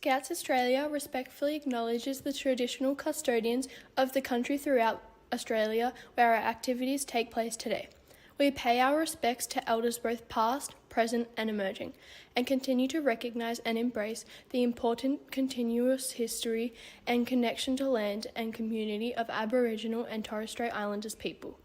Scouts Australia respectfully acknowledges the traditional custodians of the country throughout Australia where our activities take place today. We pay our respects to elders both past, present and emerging, and continue to recognise and embrace the important continuous history and connection to land and community of Aboriginal and Torres Strait Islanders people.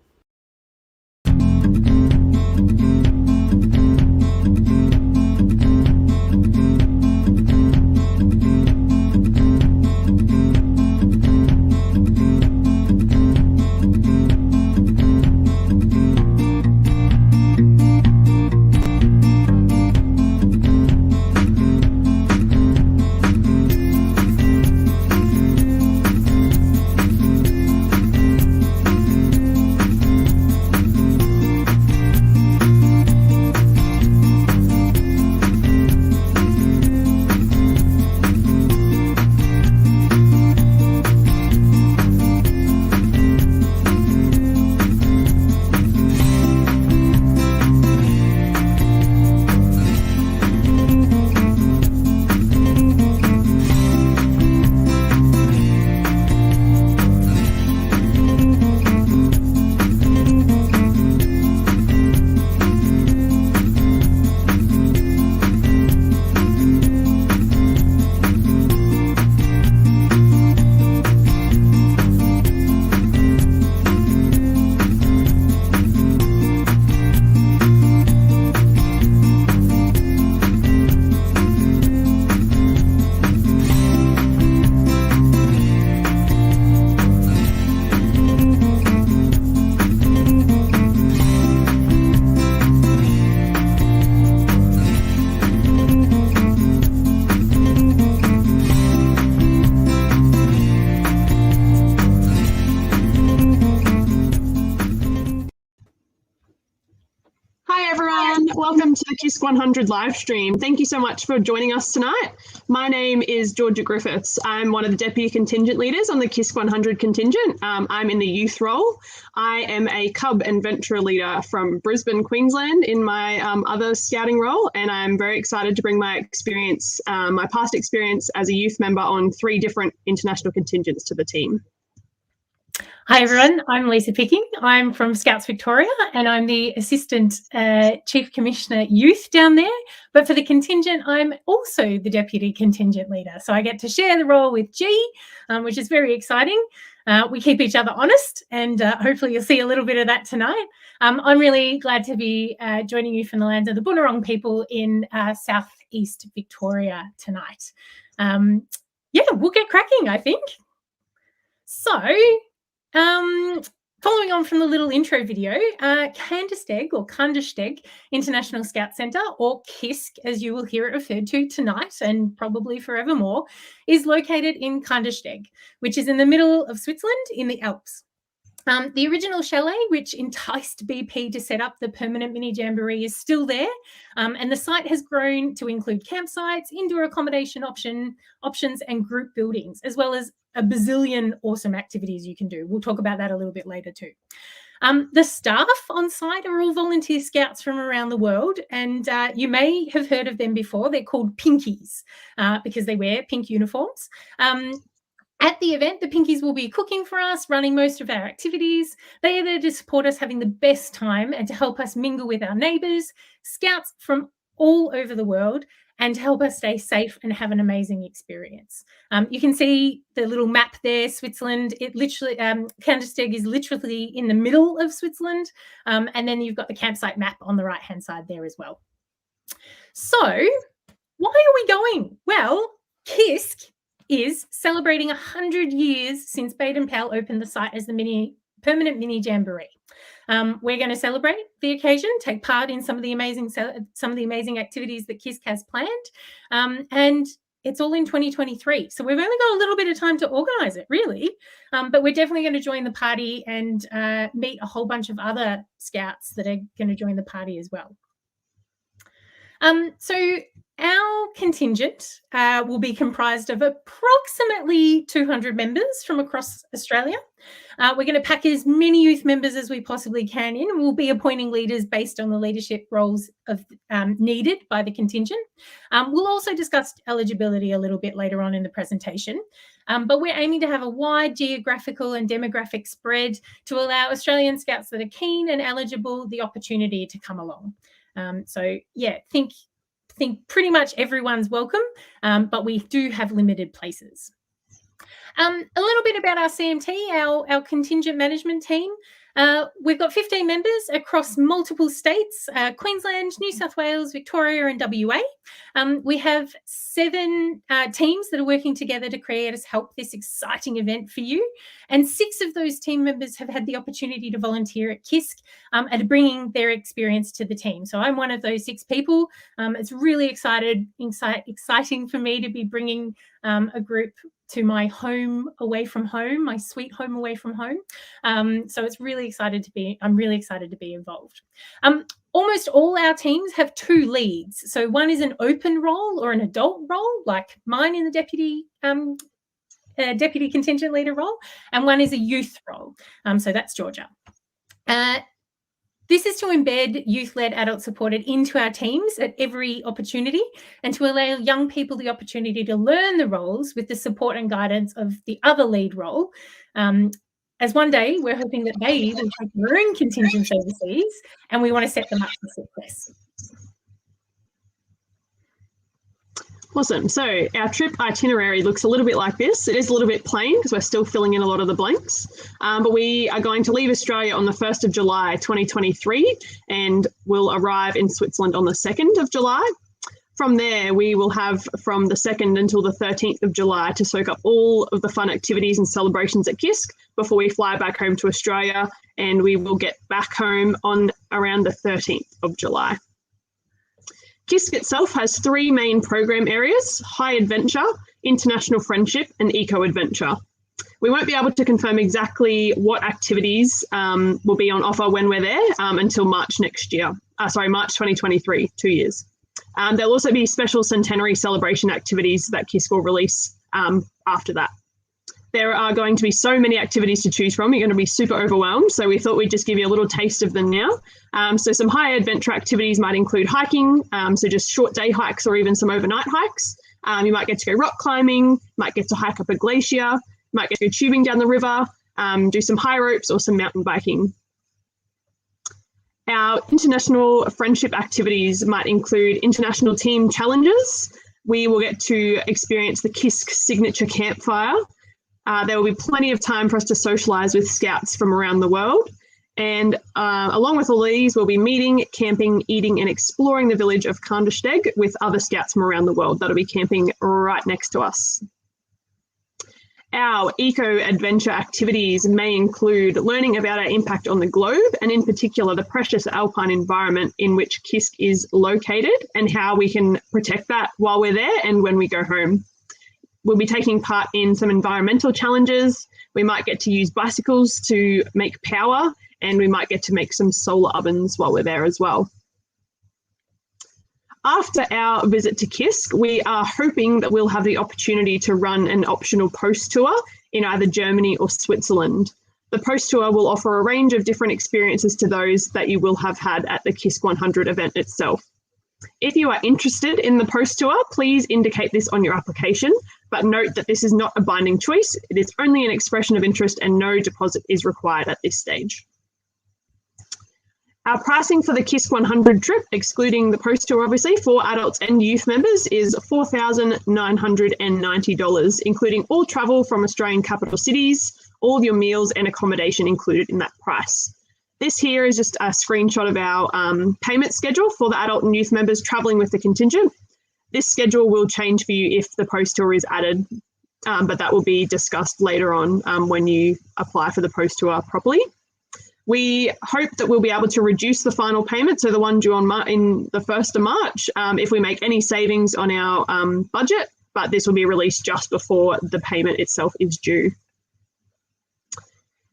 Welcome to the KISC 100 live stream. Thank you so much for joining us tonight. My name is Georgia Griffiths. I'm one of the Deputy Contingent Leaders on the KISC 100 Contingent. I'm in the youth role. I am a Cub and Venturer Leader from Brisbane, Queensland in my other scouting role, and I'm very excited to bring my experience, my past experience as a youth member on 3 different international contingents to the team. Hi everyone, I'm Lisa Picking. I'm from Scouts Victoria and I'm the Assistant Chief Commissioner Youth down there. But for the contingent, I'm also the Deputy Contingent Leader. So I get to share the role with G, which is very exciting. We keep each other honest and hopefully you'll see a little bit of that tonight. I'm really glad to be joining you from the lands of the Boonwurrung people in southeast Victoria tonight. Yeah, we'll get cracking, I think. So, following on from the little intro video, Kandersteg International Scout Centre, or KISC as you will hear it referred to tonight and probably forevermore, is located in Kandersteg, which is in the middle of Switzerland in the Alps. The original chalet, which enticed BP to set up the permanent mini jamboree, is still there, and the site has grown to include campsites, indoor accommodation options, and group buildings, as well as a bazillion awesome activities you can do. We'll talk about that a little bit later too. The staff on site are all volunteer scouts from around the world, and you may have heard of them before. They're called Pinkies because they wear pink uniforms. At the event, the Pinkies will be cooking for us, running most of our activities. They are there to support us having the best time and to help us mingle with our neighbours, scouts from all over the world, and to help us stay safe and have an amazing experience. You can see the little map there, Switzerland. It literally, Kandersteg is literally in the middle of Switzerland. And then you've got the campsite map on the right-hand side there as well. So why are we going? Well, KISC is celebrating 100 years since Baden Powell opened the site as the permanent mini jamboree. We're going to celebrate the occasion, take part in some of the amazing activities that KISC has planned, and it's all in 2023. So we've only got a little bit of time to organise it, really, but we're definitely going to join the party and meet a whole bunch of other scouts that are going to join the party as well. So our contingent will be comprised of approximately 200 members from across Australia. We're going to pack as many youth members as we possibly can in, and we'll be appointing leaders based on the leadership roles needed by the contingent. We'll also discuss eligibility a little bit later on in the presentation, but we're aiming to have a wide geographical and demographic spread to allow Australian Scouts that are keen and eligible the opportunity to come along. So yeah, think pretty much everyone's welcome, but we do have limited places. A little bit about our CMT, our contingent management team. We've got 15 members across multiple states, Queensland, New South Wales, Victoria and WA. We have 7 teams that are working together to help this exciting event for you. And 6 of those team members have had the opportunity to volunteer at KISC and bringing their experience to the team. So I'm one of those 6 people. It's really exciting for me to be bringing a group to my home away from home, my sweet home away from home. So it's really excited to be, I'm really excited to be involved. Almost all our teams have 2 leads. So one is an open role or an adult role, like mine in the deputy contingent leader role, and one is a youth role. So that's Georgia. This is to embed youth-led adult supported into our teams at every opportunity and to allow young people the opportunity to learn the roles with the support and guidance of the other lead role. As one day, we're hoping that they will take their own contingents overseas, and we want to set them up for success. Awesome. So our trip itinerary looks a little bit like this. It is a little bit plain because we're still filling in a lot of the blanks, but we are going to leave Australia on the 1st of July 2023 and will arrive in Switzerland on the 2nd of July. From there, we will have from the 2nd until the 13th of July to soak up all of the fun activities and celebrations at KISC before we fly back home to Australia, and we will get back home on around the 13th of July. KISC itself has 3 main program areas: high adventure, international friendship, and eco-adventure. We won't be able to confirm exactly what activities will be on offer when we're there until March next year. March 2023, 2 years. There'll also be special centenary celebration activities that KISC will release after that. There are going to be so many activities to choose from. You're going to be super overwhelmed. So we thought we'd just give you a little taste of them now. So some high adventure activities might include hiking, so just short day hikes or even some overnight hikes. You might get to go rock climbing, might get to hike up a glacier, might get to go tubing down the river, do some high ropes or some mountain biking. Our international friendship activities might include international team challenges. We will get to experience the KISC signature campfire. There will be plenty of time for us to socialise with Scouts from around the world. And along with all these, we'll be meeting, camping, eating and exploring the village of Kandersteg with other Scouts from around the world that'll be camping right next to us. Our eco-adventure activities may include learning about our impact on the globe and in particular the precious alpine environment in which KISC is located and how we can protect that while we're there and when we go home. We'll be taking part in some environmental challenges. We might get to use bicycles to make power, and we might get to make some solar ovens while we're there as well. After our visit to KISC, we are hoping that we'll have the opportunity to run an optional post tour in either Germany or Switzerland. The post tour will offer a range of different experiences to those that you will have had at the KISC 100 event itself. If you are interested in the post tour, please indicate this on your application, but note that this is not a binding choice. It is only an expression of interest and no deposit is required at this stage. Our pricing for the KISC 100 trip, excluding the post tour obviously, for adults and youth members is $4,990, including all travel from Australian capital cities, all your meals and accommodation included in that price. This here is just a screenshot of our payment schedule for the adult and youth members travelling with the contingent. This schedule will change for you if the post tour is added, but that will be discussed later on when you apply for the post tour properly. We hope that we'll be able to reduce the final payment, so the one due on in the 1st of March, if we make any savings on our budget, but this will be released just before the payment itself is due.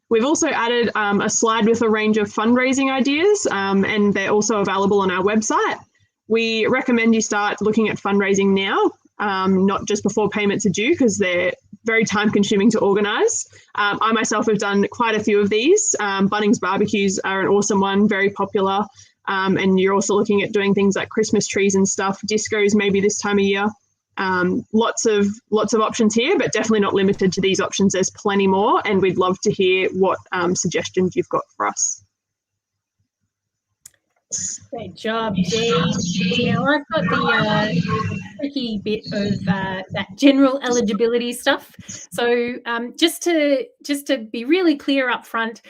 We've also added a slide with a range of fundraising ideas, and they're also available on our website. We recommend you start looking at fundraising now, not just before payments are due, because they're very time consuming to organise. I myself have done quite a few of these. Bunnings barbecues are an awesome one, very popular. And you're also looking at doing things like Christmas trees and stuff, discos maybe this time of year. Lots of options here, but definitely not limited to these options. There's plenty more, and we'd love to hear what suggestions you've got for us. Great job, Dee. Now I've got the tricky bit of that general eligibility stuff. So just to be really clear up front,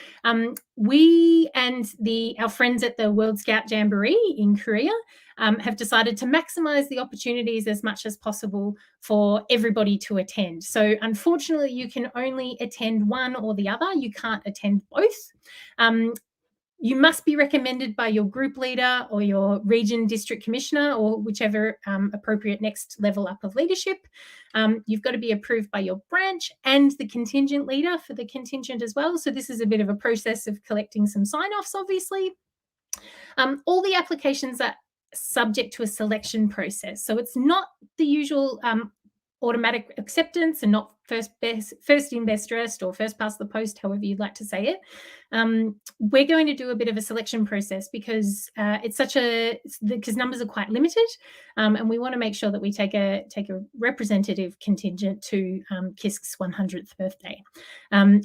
we and our friends at the World Scout Jamboree in Korea have decided to maximise the opportunities as much as possible for everybody to attend. So unfortunately, you can only attend one or the other. You can't attend both. You must be recommended by your group leader or your region district commissioner or whichever appropriate next level up of leadership. You've got to be approved by your branch and the contingent leader for the contingent as well. So this is a bit of a process of collecting some sign-offs, obviously. All the applications are subject to a selection process. So it's not the usual automatic acceptance and not first in best dressed or first past the post, however you'd like to say it. We're going to do a bit of a selection process because because numbers are quite limited, and we want to make sure that we take a representative contingent to KISC's 100th birthday.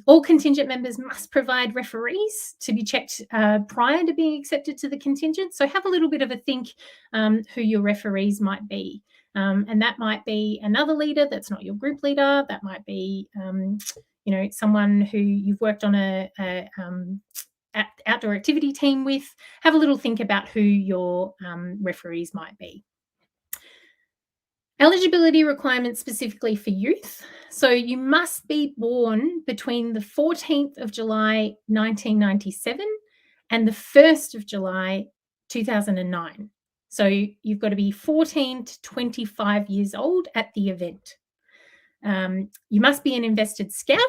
All contingent members must provide referees to be checked prior to being accepted to the contingent. So have a little bit of a think who your referees might be. And that might be another leader that's not your group leader. That might be, someone who you've worked on a outdoor activity team with. Have a little think about who your referees might be. Eligibility requirements specifically for youth. So you must be born between the 14th of July 1997 and the 1st of July 2009. So you've got to be 14 to 25 years old at the event. You must be an invested scout.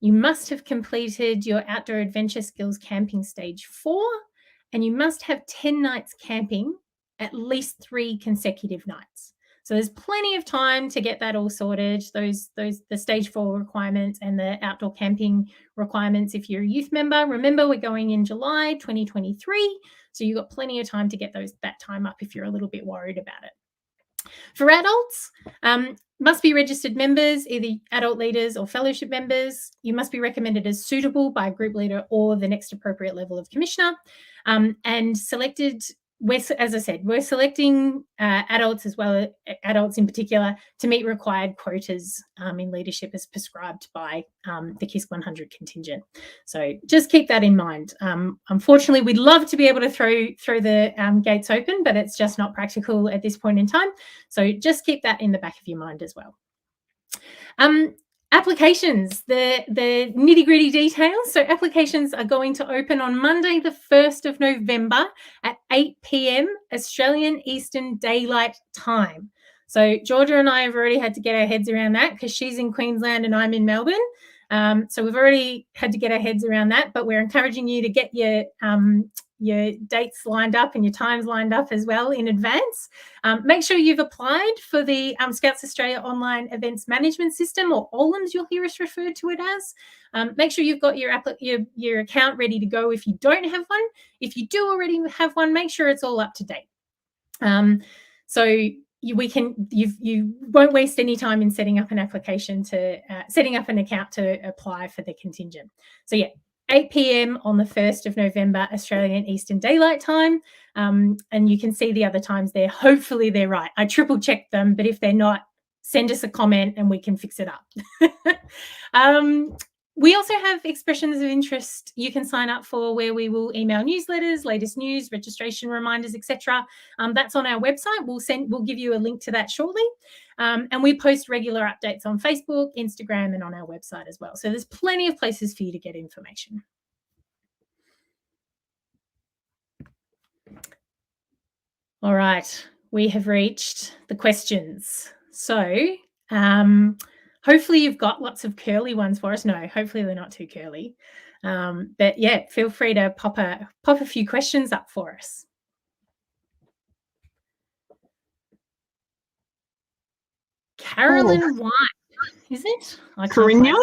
You must have completed your outdoor adventure skills camping stage 4, and you must have 10 nights camping, at least 3 consecutive nights. So there's plenty of time to get that all sorted, the stage 4 requirements and the outdoor camping requirements if you're a youth member. Remember, we're going in July 2023, so you've got plenty of time to get that time up if you're a little bit worried about it. For adults, must be registered members, either adult leaders or fellowship members. You must be recommended as suitable by a group leader or the next appropriate level of commissioner, and selected. As I said, we're selecting adults as well, adults in particular, to meet required quotas in leadership as prescribed by the KISC 100 contingent. So just keep that in mind. Unfortunately, we'd love to be able to throw the gates open, but it's just not practical at this point in time. So just keep that in the back of your mind as well. Applications, the nitty-gritty details. So applications are going to open on Monday, the 1st of November at 8 p.m. Australian Eastern Daylight Time. So Georgia and I have already had to get our heads around that because she's in Queensland and I'm in Melbourne. So we've already had to get our heads around that, but we're encouraging you to get your dates lined up and your times lined up as well in advance. Make sure you've applied for the Scouts Australia Online Events Management System, or OLEMS you'll hear us refer to it as. Make sure you've got your account ready to go if you don't have one. If you do already have one, make sure it's all up to date. So you won't waste any time in setting up an application setting up an account to apply for the contingent. So yeah, 8 p.m. on the 1st of November, Australian Eastern Daylight Time. And you can see the other times there. Hopefully they're right. I triple checked them, but if they're not, send us a comment and we can fix it up. We also have expressions of interest you can sign up for, where we will email newsletters, latest news, registration reminders, etc. That's on our website. We'll give you a link to that shortly. And we post regular updates on Facebook, Instagram, and on our website as well. So there's plenty of places for you to get information. All right, we have reached the questions. So hopefully you've got lots of curly ones for us. No, hopefully they're not too curly. But yeah, feel free to pop a few questions up for us. Carolyn White, is it? Carinya?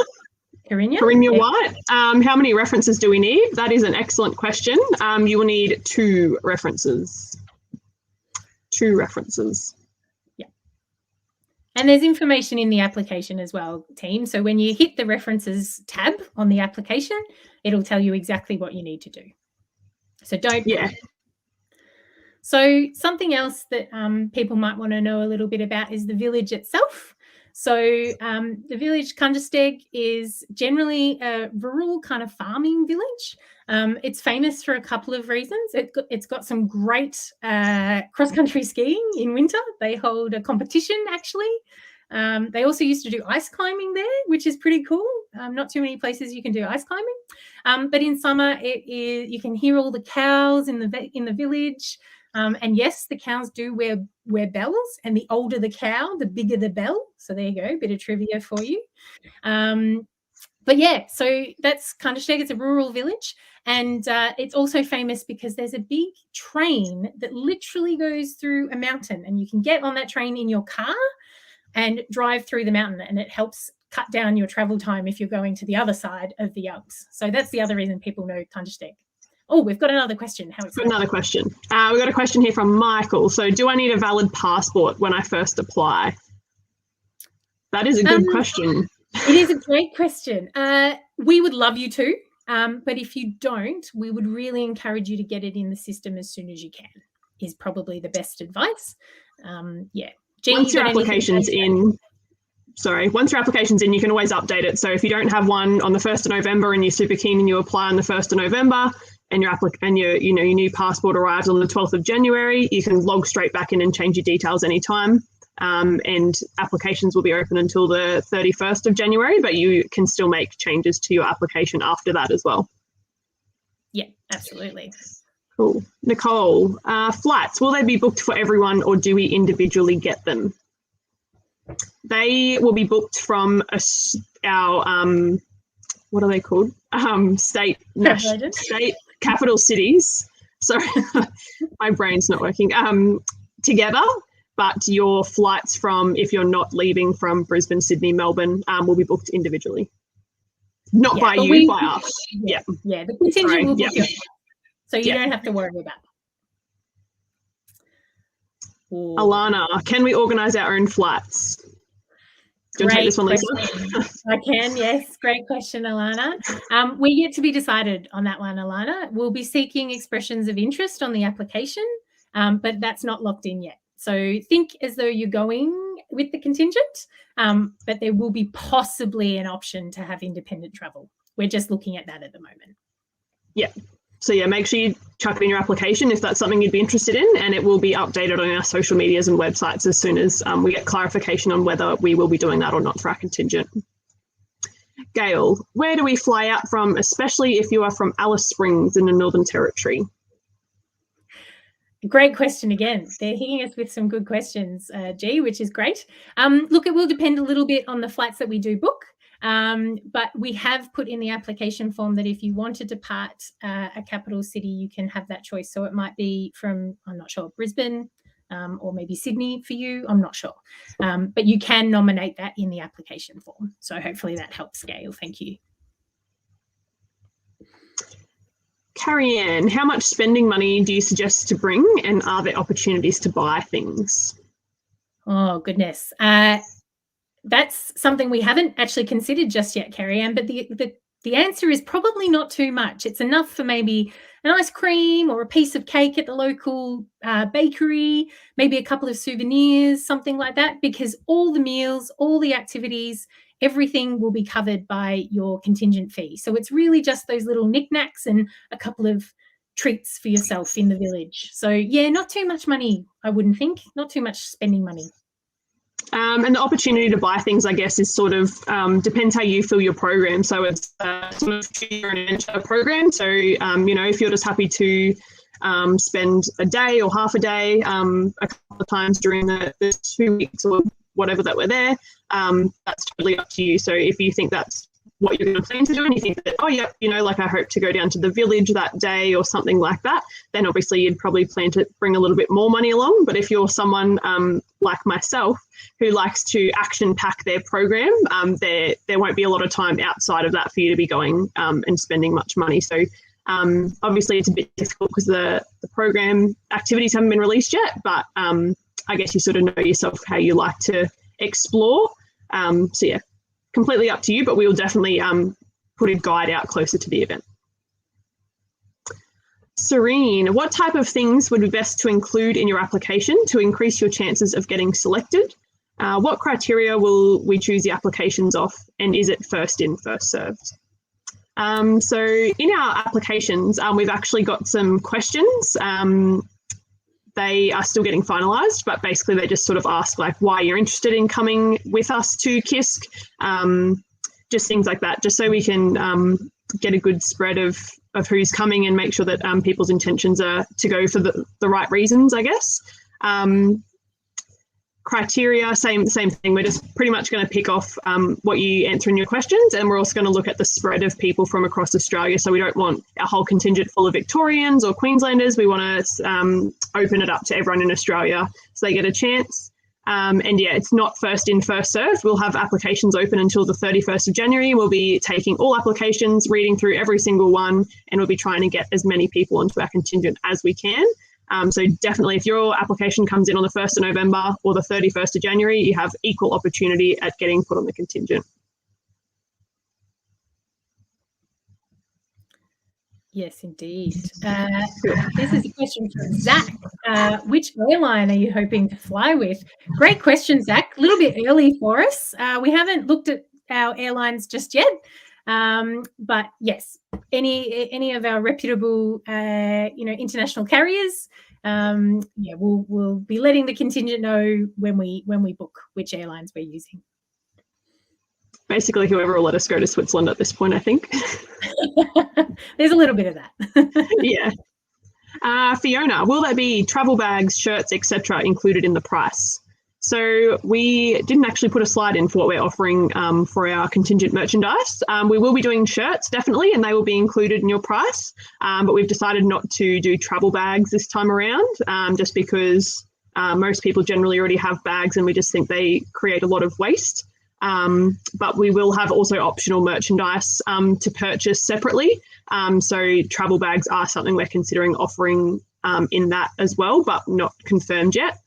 Carinya White. How many references do we need? That is an excellent question. You will need 2 references. 2 references. Yeah. And there's information in the application as well, team. So when you hit the references tab on the application, it'll tell you exactly what you need to do. So don't. Yeah. So something else that people might want to know a little bit about is the village itself. So the village Kandersteg is generally a rural kind of farming village. It's famous for a couple of reasons. It's got some great cross-country skiing in winter. They hold a competition, actually. They also used to do ice climbing there, which is pretty cool. Not too many places you can do ice climbing. But in summer, you can hear all the cows in the village. And yes, the cows do wear bells, and the older the cow, the bigger the bell. So there you go, a bit of trivia for you. But yeah, so that's Kandersteg. It's a rural village, and it's also famous because there's a big train that literally goes through a mountain, and you can get on that train in your car and drive through the mountain, and it helps cut down your travel time if you're going to the other side of the Alps. So that's the other reason people know Kandersteg. Oh, we've got another question. Another question. We've got a question here from Michael. So do I need a valid passport when I first apply? That is a good question. It is a great question. We would love you to, but if you don't, we would really encourage you to get it in the system as soon as you can, is probably the best advice. Yeah. Once your application's in, you can always update it. So if you don't have one on the 1st of November and you're super keen and you apply on the 1st of November and your new passport arrives on the 12th of January, you can log straight back in and change your details anytime. And applications will be open until the 31st of January, but you can still make changes to your application after that as well. Yeah, absolutely. Cool. Nicole, flights, will they be booked for everyone or do we individually get them? They will be booked from our, what are they called? State capital cities. Sorry, my brain's not working. Together, but your flights from, if you're not leaving from Brisbane, Sydney, Melbourne, will be booked individually. Not by you, by us. Yeah. Yeah, the contingent will book you. So you don't have to worry about it. Ooh. Alana, can we organise our own flights? Do you want to take this one, Lisa? I can, yes. Great question, Alana. We're yet to be decided on that one, Alana. We'll be seeking expressions of interest on the application, but that's not locked in yet. So think as though you're going with the contingent, but there will be possibly an option to have independent travel. We're just looking at that at the moment. Yeah. So yeah, make sure you chuck it in your application if that's something you'd be interested in, and it will be updated on our social medias and websites as soon as we get clarification on whether we will be doing that or not for our contingent. Gail, where do we fly out from, especially if you are from Alice Springs in the Northern Territory? Great question again. They're hitting us with some good questions, G, which is great. Look, it will depend a little bit on the flights that we do book. But we have put in the application form that if you want to depart a capital city, you can have that choice. So it might be from, I'm not sure, Brisbane or maybe Sydney for you. I'm not sure. But you can nominate that in the application form. So hopefully that helps, Gail. Thank you. Carrie Ann, how much spending money do you suggest to bring, and are there opportunities to buy things? Oh, goodness. That's something we haven't actually considered just yet, Carrie Ann, but the answer is probably not too much. It's enough for maybe an ice cream or a piece of cake at the local bakery, maybe a couple of souvenirs, something like that, because all the meals, all the activities, everything will be covered by your contingent fee. So it's really just those little knickknacks and a couple of treats for yourself in the village. So yeah, not too much money, I wouldn't think, not too much spending money. And the opportunity to buy things, I guess, is sort of depends how you feel your program. So it's sort of an adventure program. So, if you're just happy to spend a day or half a day a couple of times during the 2 weeks or whatever that we're there, that's totally up to you. So if you think that's what you're going to plan to do, and you think that, oh, yeah, like I hope to go down to the village that day or something like that, then obviously you'd probably plan to bring a little bit more money along. But if you're someone like myself who likes to action pack their program, there won't be a lot of time outside of that for you to be going and spending much money. So obviously it's a bit difficult because the program activities haven't been released yet, but I guess you sort of know yourself how you like to explore. So yeah, completely up to you, but we will definitely put a guide out closer to the event. Serene, what type of things would be best to include in your application to increase your chances of getting selected? What criteria will we choose the applications off, and is it first in, first served? So in our applications, we've actually got some questions. They are still getting finalised, but basically they just sort of ask like why you're interested in coming with us to KISC, just things like that, just so we can get a good spread of who's coming and make sure that people's intentions are to go for the right reasons, I guess. Criteria, same thing. We're just pretty much going to pick off what you answer in your questions, and we're also going to look at the spread of people from across Australia. So we don't want our whole contingent full of Victorians or Queenslanders. We want to open it up to everyone in Australia so they get a chance. And yeah, it's not first in, first served. We'll have applications open until the 31st of January. We'll be taking all applications, reading through every single one, and we'll be trying to get as many people onto our contingent as we can. So definitely, if your application comes in on the 1st of November or the 31st of January, you have equal opportunity at getting put on the contingent. Yes, indeed. This is a question from Zach. Which airline are you hoping to fly with? Great question, Zach. A little bit early for us. We haven't looked at our airlines just yet. But yes, any of our reputable, international carriers, we'll be letting the contingent know when we book which airlines we're using. Basically, whoever will let us go to Switzerland at this point, I think. There's a little bit of that. Yeah. Fiona, will there be travel bags, shirts, etc. included in the price? So we didn't actually put a slide in for what we're offering for our contingent merchandise. We will be doing shirts, definitely, and they will be included in your price. But we've decided not to do travel bags this time around, just because most people generally already have bags and we just think they create a lot of waste. But we will have also optional merchandise to purchase separately. So travel bags are something we're considering offering in that as well, but not confirmed yet.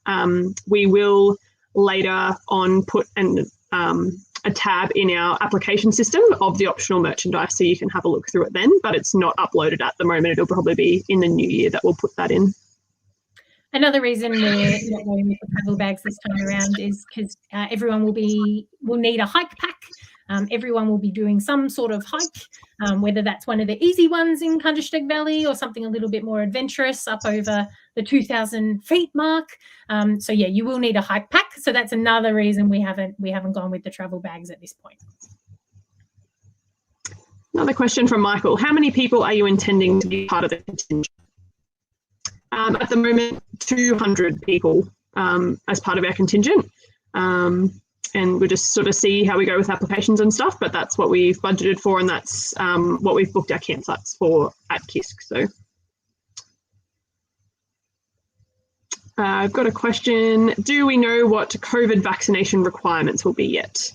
We will later on put a tab in our application system of the optional merchandise, so you can have a look through it then, but it's not uploaded at the moment. It'll probably be in the new year that we'll put that in. Another reason we're not going with the travel bags this time around is because everyone will need a hike pack. Everyone will be doing some sort of hike, whether that's one of the easy ones in Kandersteg Valley or something a little bit more adventurous up over the 2,000 feet mark. So yeah, you will need a hike pack. So that's another reason we haven't gone with the travel bags at this point. Another question from Michael. How many people are you intending to be part of the contingent? At the moment, 200 people as part of our contingent. And we'll just sort of see how we go with applications and stuff, but that's what we've budgeted for, and that's what we've booked our campsites for at KISC. So I've got a question. Do we know what COVID vaccination requirements will be yet?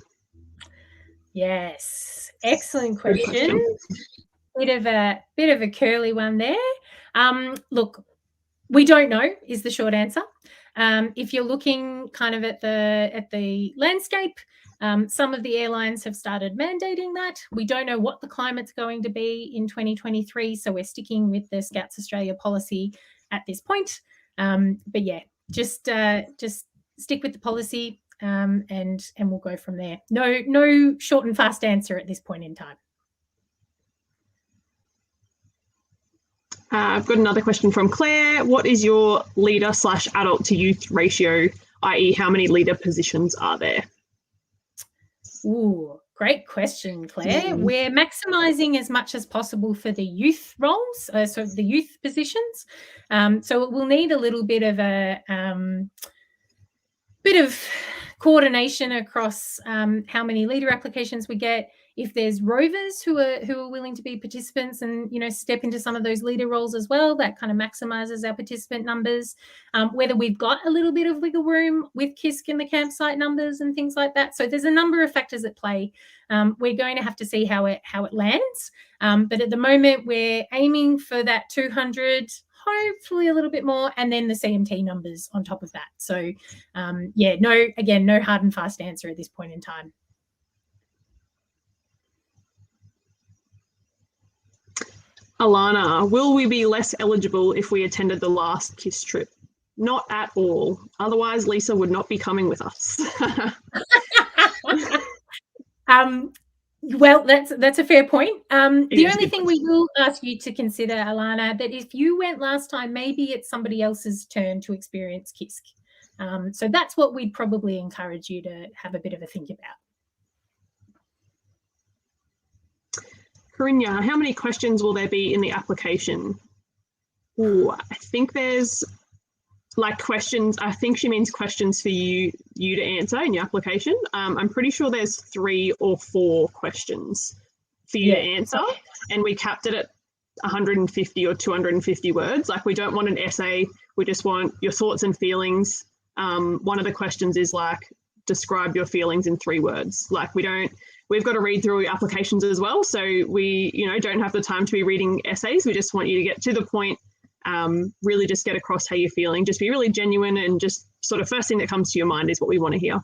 Yes, excellent question. Bit of a curly one there. Look, we don't know is the short answer. If you're looking kind of at the landscape, some of the airlines have started mandating that. We don't know what the climate's going to be in 2023, so we're sticking with the Scouts Australia policy at this point. But yeah, just stick with the policy, and we'll go from there. No short and fast answer at this point in time. I've got another question from Claire. What is your leader/adult to youth ratio, i.e. how many leader positions are there? Ooh, great question, Claire. We're maximising as much as possible for the youth roles, so the youth positions. So we'll need a little bit of coordination across how many leader applications we get, if there's rovers who are willing to be participants and, you know, step into some of those leader roles as well, that kind of maximizes our participant numbers, whether we've got a little bit of wiggle room with KISC in the campsite numbers and things like that. So there's a number of factors at play. We're going to have to see how it lands. But at the moment, we're aiming for that 200, hopefully a little bit more, and then the CMT numbers on top of that. So yeah, no hard and fast answer at this point in time. Alana, will we be less eligible if we attended the last KISC trip? Not at all. Otherwise, Lisa would not be coming with us. Well, that's a fair point. The only thing we will ask you to consider, Alana, that if you went last time, maybe it's somebody else's turn to experience KISC. So that's what we'd probably encourage you to have a bit of a think about. Corinna, how many questions will there be in the application? Ooh, I think there's like questions. I think she means questions for you to answer in your application. I'm pretty sure there's 3 or 4 questions for you to answer, and we capped it at 150 or 250 words. Like, we don't want an essay. We just want your thoughts and feelings. One of the questions is like, describe your feelings in 3 words. Like, we've got to read through your applications as well. So we, you know, don't have the time to be reading essays. We just want you to get to the point, really just get across how you're feeling. Just be really genuine, and just sort of first thing that comes to your mind is what we want to hear.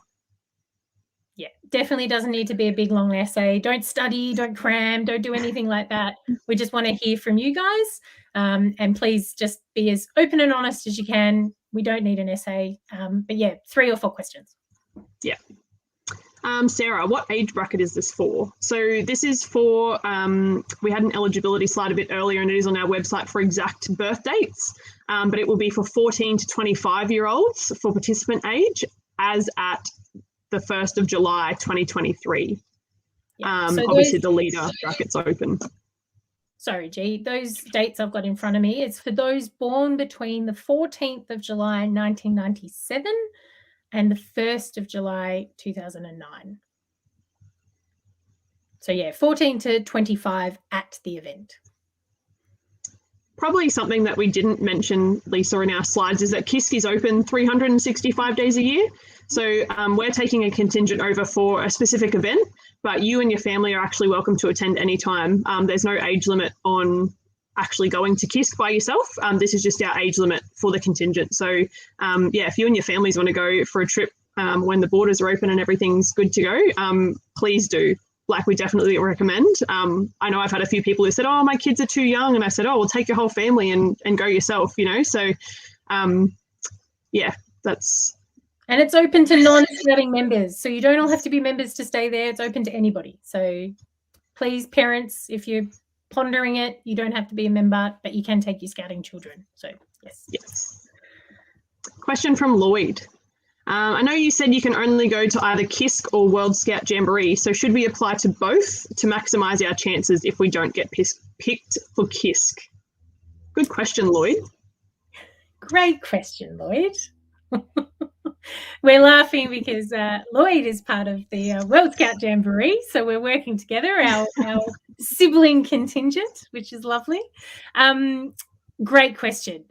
Yeah, definitely doesn't need to be a big, long essay. Don't study, don't cram, don't do anything like that. We just want to hear from you guys. And please just be as open and honest as you can. We don't need an essay. But yeah, 3 or 4 questions. Yeah. Sarah, what age bracket is this for? So this is for, we had an eligibility slide a bit earlier, and it is on our website for exact birth dates, but it will be for 14 to 25-year-olds for participant age as at the 1st of July 2023. Yeah, so obviously the leader bracket's open. Sorry, G, those dates I've got in front of me, it's for those born between the 14th of July 1997 and the 1st of July 2009. So yeah, 14 to 25 at the event. Probably something that we didn't mention, Lisa, in our slides is that KISC is open 365 days a year. So we're taking a contingent over for a specific event, but you and your family are actually welcome to attend anytime. There's no age limit on actually going to KISC by yourself. This is just our age limit for the contingent. So yeah, if you and your families want to go for a trip when the borders are open and everything's good to go, please do. Like, we definitely recommend. I know I've had a few people who said, oh, my kids are too young. And I said, oh, well, take your whole family and go yourself, you know? So yeah, that's. And it's open to non-scouting members. So you don't all have to be members to stay there. It's open to anybody. So please, parents, if you're pondering it, you don't have to be a member, but you can take your scouting children. So yes. Yes. Question from Lloyd. I know you said you can only go to either KISC or World Scout Jamboree, so should we apply to both to maximise our chances if we don't get picked for KISC? Good question, Lloyd. Great question, Lloyd. We're laughing because Lloyd is part of the World Scout Jamboree, so we're working together, our sibling contingent, which is lovely. Great question.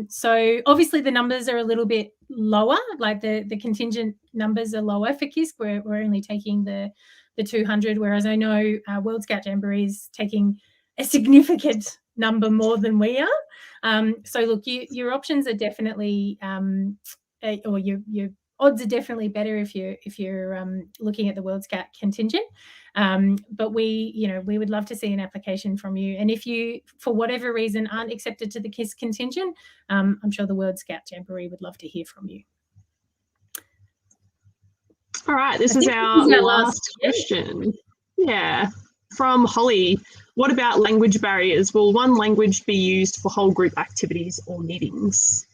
So obviously the numbers are a little bit lower, like the contingent numbers are lower for KISC. We're only taking the 200, whereas I know World Scout Jamboree is taking a significant number more than we are. So look, your options are definitely, or your odds are definitely better if you're looking at the World Scout contingent. But we would love to see an application from you. And if you, for whatever reason, aren't accepted to the KISC contingent, I'm sure the World Scout Jamboree would love to hear from you. All right, this is our last question. Yeah, from Holly. What about language barriers? Will one language be used for whole group activities or meetings?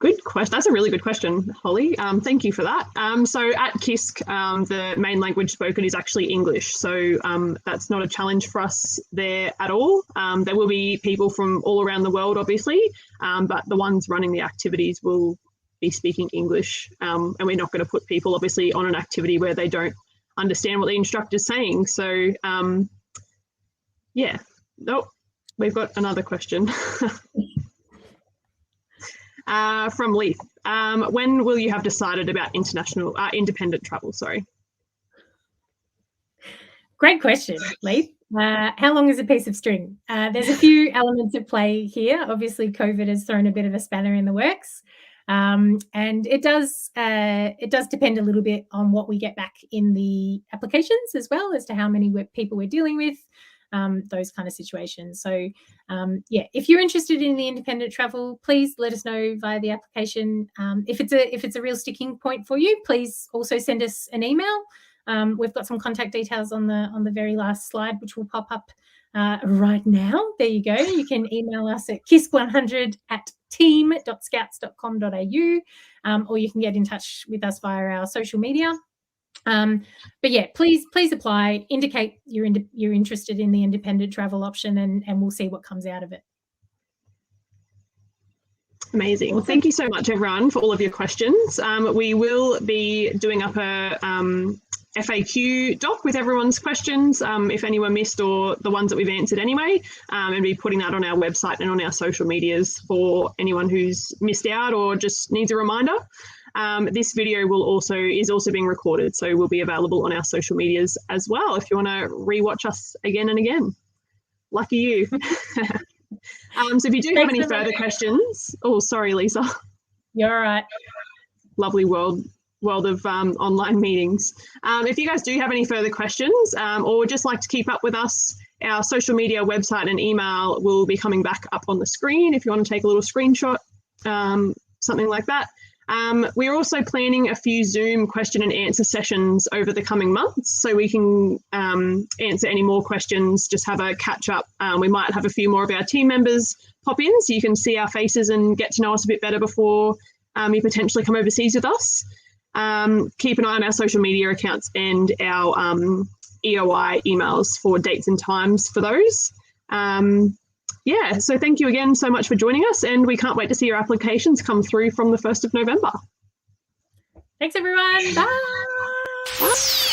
Good question. That's a really good question, Holly. Thank you for that. So at KISC, the main language spoken is actually English. So that's not a challenge for us there at all. There will be people from all around the world, obviously, but the ones running the activities will be speaking English, and we're not going to put people obviously on an activity where they don't understand what the instructor's saying. So yeah, we've got another question from Leith. When will you have decided about independent travel? Sorry. Great question, Leith. How long is a piece of string? There's a few elements at play here. Obviously, COVID has thrown a bit of a spanner in the works, and it does depend a little bit on what we get back in the applications as well as to how many people we're dealing with, those kind of situations. So, yeah, if you're interested in the independent travel, please let us know via the application. If it's a real sticking point for you, please also send us an email. We've got some contact details on the very last slide, which will pop up right now. There you go. You can email us at KISC100@team.scouts.com.au, or you can get in touch with us via our social media. But yeah, please apply. Indicate you're interested in the independent travel option, and we'll see what comes out of it. Amazing. Well, thank you so much, everyone, for all of your questions. We will be doing up a FAQ doc with everyone's questions, if anyone missed or the ones that we've answered anyway, and be putting that on our website and on our social medias for anyone who's missed out or just needs a reminder. This video is also being recorded, so will be available on our social medias as well if you want to rewatch us again and again. Lucky you. So if you do have any further questions, oh, sorry, Lisa. You're all right. Lovely world of online meetings. If you guys do have any further questions or would just like to keep up with us, our social media, website and email will be coming back up on the screen if you want to take a little screenshot, something like that. We're also planning a few Zoom question and answer sessions over the coming months, so we can answer any more questions, just have a catch up. We might have a few more of our team members pop in so you can see our faces and get to know us a bit better before you potentially come overseas with us. Keep an eye on our social media accounts and our EOI emails for dates and times for those. Yeah, so thank you again so much for joining us, and we can't wait to see your applications come through from the 1st of November. Thanks, everyone. Bye. Bye.